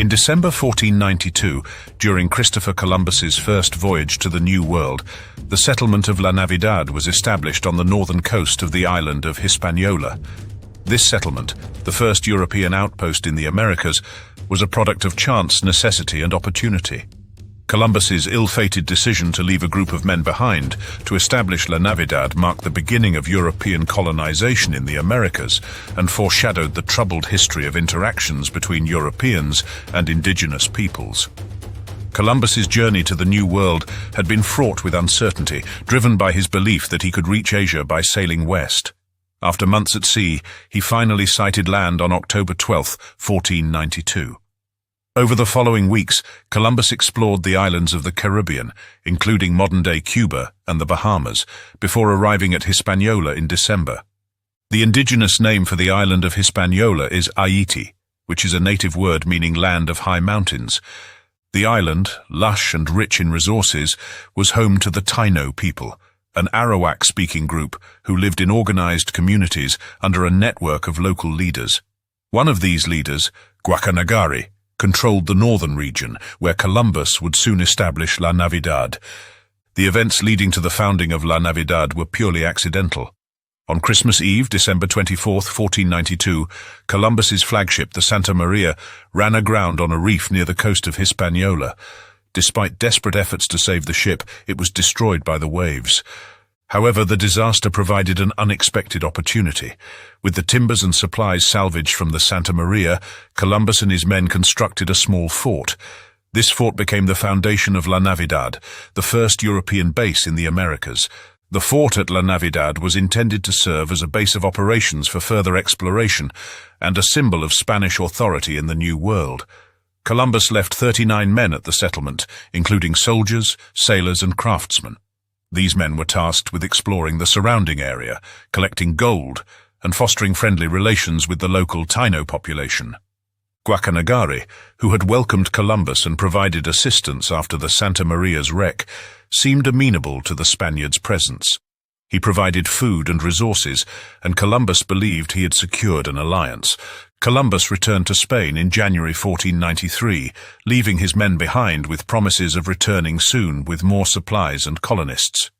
In December 1492, during Christopher Columbus's first voyage to the New World, the settlement of La Navidad was established on the northern coast of the island of Hispaniola. This settlement, the first European outpost in the Americas, was a product of chance, necessity, and opportunity. Columbus's ill-fated decision to leave a group of men behind to establish La Navidad marked the beginning of European colonization in the Americas and foreshadowed the troubled history of interactions between Europeans and indigenous peoples. Columbus's journey to the New World had been fraught with uncertainty, driven by his belief that he could reach Asia by sailing west. After months at sea, he finally sighted land on October 12, 1492. Over the following weeks, Columbus explored the islands of the Caribbean, including modern-day Cuba and the Bahamas, before arriving at Hispaniola in December. The indigenous name for the island of Hispaniola is Haiti, which is a native word meaning land of high mountains. The island, lush and rich in resources, was home to the Taino people, an Arawak-speaking group who lived in organized communities under a network of local leaders. One of these leaders, Guacanagari, controlled the northern region, where Columbus would soon establish La Navidad. The events leading to the founding of La Navidad were purely accidental. On Christmas Eve, December 24, 1492, Columbus's flagship, the Santa Maria, ran aground on a reef near the coast of Hispaniola. Despite desperate efforts to save the ship, it was destroyed by the waves. However, the disaster provided an unexpected opportunity. With the timbers and supplies salvaged from the Santa Maria, Columbus and his men constructed a small fort. This fort became the foundation of La Navidad, the first European base in the Americas. The fort at La Navidad was intended to serve as a base of operations for further exploration and a symbol of Spanish authority in the New World. Columbus left 39 men at the settlement, including soldiers, sailors, and craftsmen. These men were tasked with exploring the surrounding area, collecting gold, and fostering friendly relations with the local Taino population. Guacanagari, who had welcomed Columbus and provided assistance after the Santa Maria's wreck, seemed amenable to the Spaniards' presence. He provided food and resources, and Columbus believed he had secured an alliance. Columbus returned to Spain in January 1493, leaving his men behind with promises of returning soon with more supplies and colonists.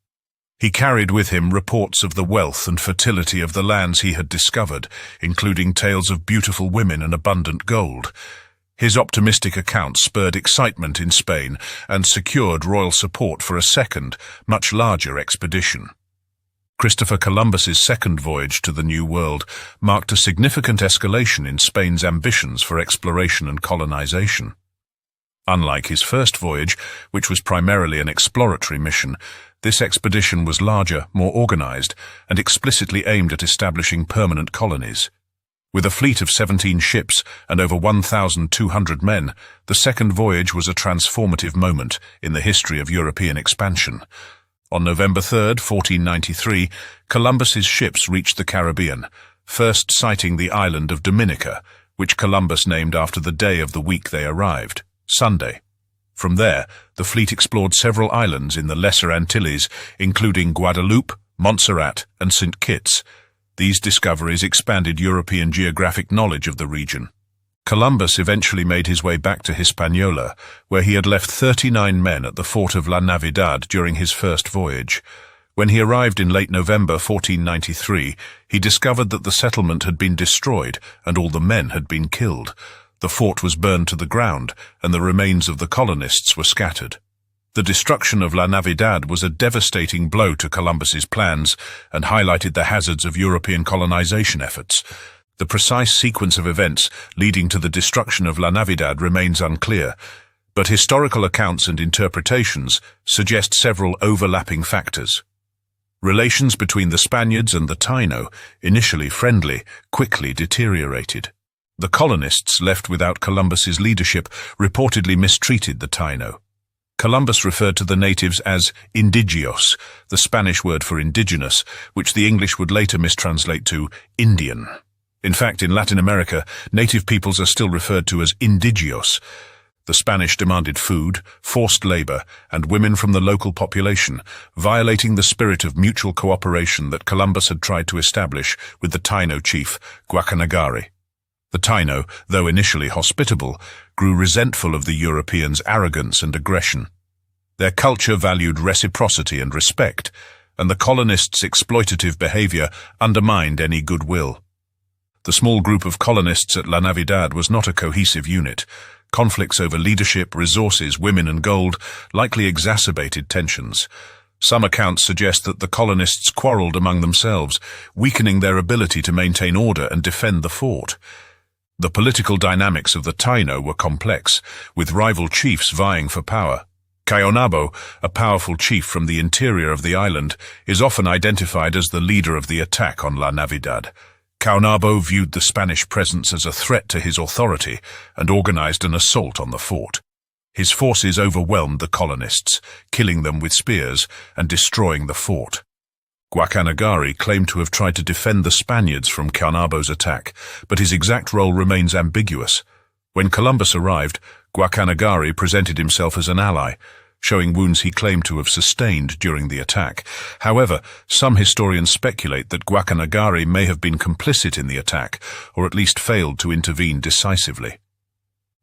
He carried with him reports of the wealth and fertility of the lands he had discovered, including tales of beautiful women and abundant gold. His optimistic account spurred excitement in Spain and secured royal support for a second, much larger expedition. Christopher Columbus's second voyage to the New World marked a significant escalation in Spain's ambitions for exploration and colonization. Unlike his first voyage, which was primarily an exploratory mission, this expedition was larger, more organized, and explicitly aimed at establishing permanent colonies. With a fleet of 17 ships and over 1,200 men, the second voyage was a transformative moment in the history of European expansion. On November 3, 1493, Columbus's ships reached the Caribbean, first sighting the island of Dominica, which Columbus named after the day of the week they arrived, Sunday. From there, the fleet explored several islands in the Lesser Antilles, including Guadeloupe, Montserrat, and St. Kitts. These discoveries expanded European geographic knowledge of the region. Columbus eventually made his way back to Hispaniola, where he had left 39 men at the fort of La Navidad during his first voyage. When he arrived in late November 1493, he discovered that the settlement had been destroyed and all the men had been killed. The fort was burned to the ground, and the remains of the colonists were scattered. The destruction of La Navidad was a devastating blow to Columbus's plans and highlighted the hazards of European colonization efforts. The precise sequence of events leading to the destruction of La Navidad remains unclear, but historical accounts and interpretations suggest several overlapping factors. Relations between the Spaniards and the Taino, initially friendly, quickly deteriorated. The colonists left without Columbus's leadership reportedly mistreated the Taino. Columbus referred to the natives as indigios, the Spanish word for indigenous, which the English would later mistranslate to Indian. In fact, in Latin America, native peoples are still referred to as indigios. The Spanish demanded food, forced labor, and women from the local population, violating the spirit of mutual cooperation that Columbus had tried to establish with the Taino chief, Guacanagari. The Taino, though initially hospitable, grew resentful of the Europeans' arrogance and aggression. Their culture valued reciprocity and respect, and the colonists' exploitative behavior undermined any goodwill. The small group of colonists at La Navidad was not a cohesive unit. Conflicts over leadership, resources, women and gold likely exacerbated tensions. Some accounts suggest that the colonists quarreled among themselves, weakening their ability to maintain order and defend the fort. The political dynamics of the Taino were complex, with rival chiefs vying for power. Caonabo, a powerful chief from the interior of the island, is often identified as the leader of the attack on La Navidad. Caonabo viewed the Spanish presence as a threat to his authority and organized an assault on the fort. His forces overwhelmed the colonists, killing them with spears and destroying the fort. Guacanagari claimed to have tried to defend the Spaniards from Caonabo's attack, but his exact role remains ambiguous. When Columbus arrived, Guacanagari presented himself as an ally, showing wounds he claimed to have sustained during the attack. However, some historians speculate that Guacanagari may have been complicit in the attack, or at least failed to intervene decisively.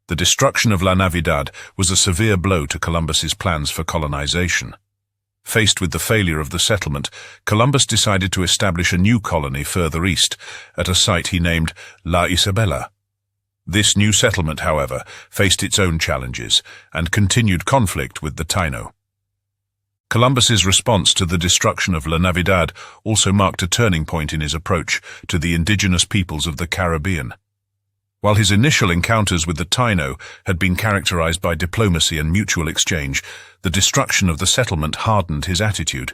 The destruction of La Navidad was a severe blow to Columbus's plans for colonization. Faced with the failure of the settlement, Columbus decided to establish a new colony further east, at a site he named La Isabela. This new settlement, however, faced its own challenges and continued conflict with the Taino. Columbus's response to the destruction of La Navidad also marked a turning point in his approach to the indigenous peoples of the Caribbean. While his initial encounters with the Taino had been characterized by diplomacy and mutual exchange, the destruction of the settlement hardened his attitude.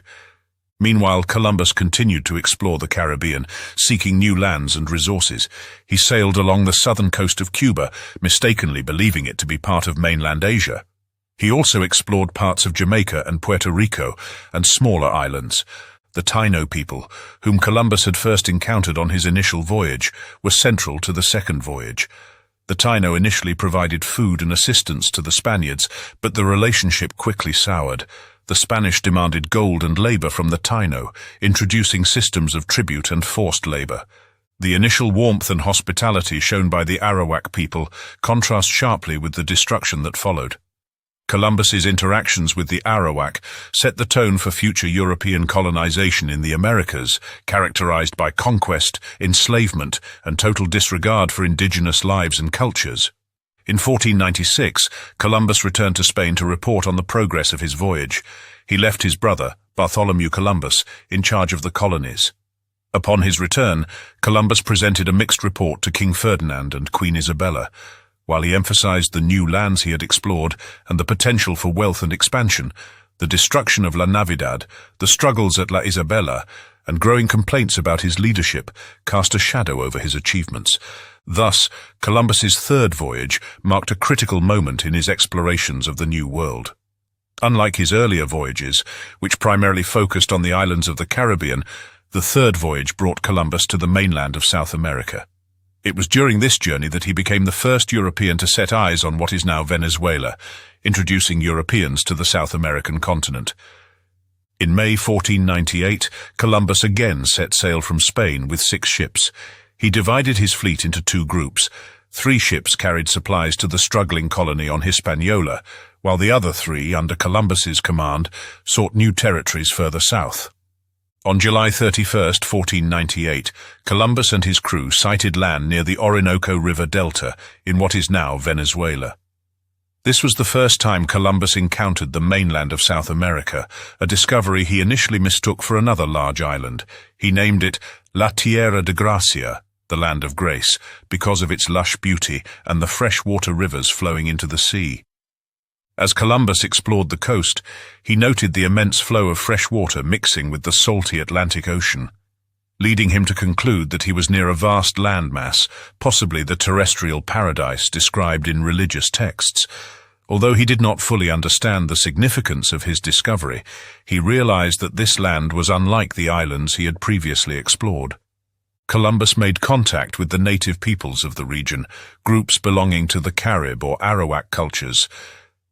Meanwhile, Columbus continued to explore the Caribbean, seeking new lands and resources. He sailed along the southern coast of Cuba, mistakenly believing it to be part of mainland Asia. He also explored parts of Jamaica and Puerto Rico and smaller islands. The Taino people, whom Columbus had first encountered on his initial voyage, were central to the second voyage. The Taino initially provided food and assistance to the Spaniards, but the relationship quickly soured. The Spanish demanded gold and labor from the Taino, introducing systems of tribute and forced labor. The initial warmth and hospitality shown by the Arawak people contrast sharply with the destruction that followed. Columbus's interactions with the Arawak set the tone for future European colonization in the Americas, characterized by conquest, enslavement, and total disregard for indigenous lives and cultures. In 1496, Columbus returned to Spain to report on the progress of his voyage. He left his brother, Bartholomew Columbus, in charge of the colonies. Upon his return, Columbus presented a mixed report to King Ferdinand and Queen Isabella. While he emphasized the new lands he had explored and the potential for wealth and expansion, the destruction of La Navidad, the struggles at La Isabela, and growing complaints about his leadership cast a shadow over his achievements. Thus, Columbus's third voyage marked a critical moment in his explorations of the New World. Unlike his earlier voyages, which primarily focused on the islands of the Caribbean, the third voyage brought Columbus to the mainland of South America. It was during this journey that he became the first European to set eyes on what is now Venezuela, introducing Europeans to the South American continent. In May 1498, Columbus again set sail from Spain with 6 ships. He divided his fleet into 2 groups. 3 ships carried supplies to the struggling colony on Hispaniola, while the other 3, under Columbus's command, sought new territories further south. On July 31, 1498, Columbus and his crew sighted land near the Orinoco River Delta in what is now Venezuela. This was the first time Columbus encountered the mainland of South America, a discovery he initially mistook for another large island. He named it La Tierra de Gracia, the Land of Grace, because of its lush beauty and the freshwater rivers flowing into the sea. As Columbus explored the coast, he noted the immense flow of fresh water mixing with the salty Atlantic Ocean, leading him to conclude that he was near a vast landmass, possibly the terrestrial paradise described in religious texts. Although he did not fully understand the significance of his discovery, he realized that this land was unlike the islands he had previously explored. Columbus made contact with the native peoples of the region, groups belonging to the Carib or Arawak cultures.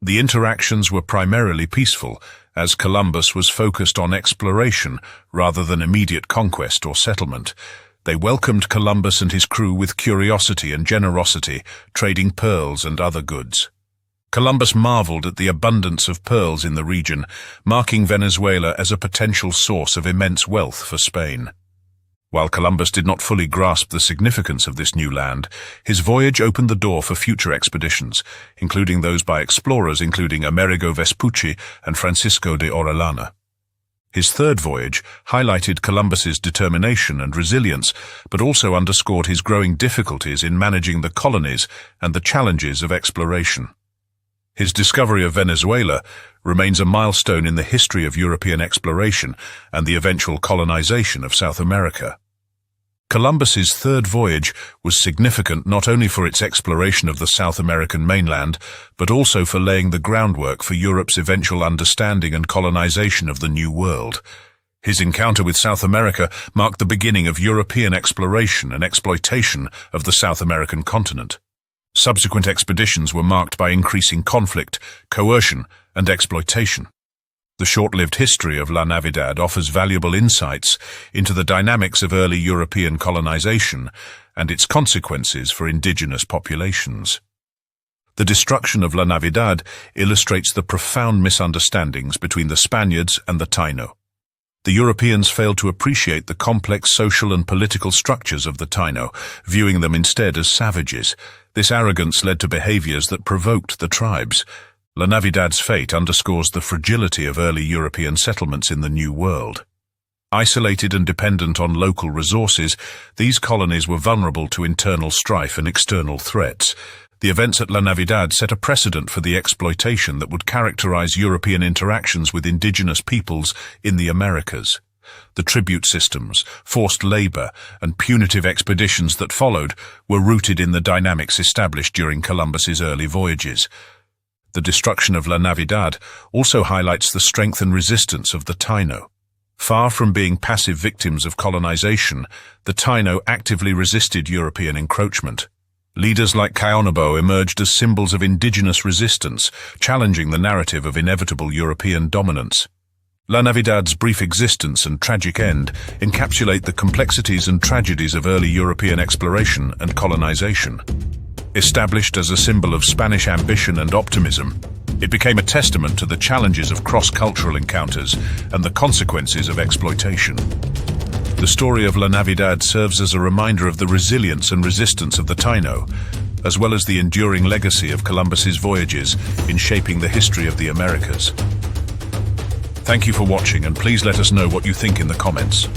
The interactions were primarily peaceful, as Columbus was focused on exploration rather than immediate conquest or settlement. They welcomed Columbus and his crew with curiosity and generosity, trading pearls and other goods. Columbus marveled at the abundance of pearls in the region, marking Venezuela as a potential source of immense wealth for Spain. While Columbus did not fully grasp the significance of this new land, his voyage opened the door for future expeditions, including those by explorers including Amerigo Vespucci and Francisco de Orellana. His third voyage highlighted Columbus's determination and resilience, but also underscored his growing difficulties in managing the colonies and the challenges of exploration. His discovery of Venezuela remains a milestone in the history of European exploration and the eventual colonization of South America. Columbus's third voyage was significant not only for its exploration of the South American mainland, but also for laying the groundwork for Europe's eventual understanding and colonization of the New World. His encounter with South America marked the beginning of European exploration and exploitation of the South American continent. Subsequent expeditions were marked by increasing conflict, coercion, and exploitation. The short-lived history of La Navidad offers valuable insights into the dynamics of early European colonization and its consequences for indigenous populations. The destruction of La Navidad illustrates the profound misunderstandings between the Spaniards and the Taino. The Europeans failed to appreciate the complex social and political structures of the Taino, viewing them instead as savages. This arrogance led to behaviors that provoked the tribes. La Navidad's fate underscores the fragility of early European settlements in the New World. Isolated and dependent on local resources, these colonies were vulnerable to internal strife and external threats. The events at La Navidad set a precedent for the exploitation that would characterize European interactions with indigenous peoples in the Americas. The tribute systems, forced labor, and punitive expeditions that followed were rooted in the dynamics established during Columbus's early voyages. The destruction of La Navidad also highlights the strength and resistance of the Taino. Far from being passive victims of colonization, the Taino actively resisted European encroachment. Leaders like Caonabo emerged as symbols of indigenous resistance, challenging the narrative of inevitable European dominance. La Navidad's brief existence and tragic end encapsulate the complexities and tragedies of early European exploration and colonization. Established as a symbol of Spanish ambition and optimism, it became a testament to the challenges of cross-cultural encounters and the consequences of exploitation. The story of La Navidad serves as a reminder of the resilience and resistance of the Taino, as well as the enduring legacy of Columbus's voyages in shaping the history of the Americas. Thank you for watching, and please let us know what you think in the comments.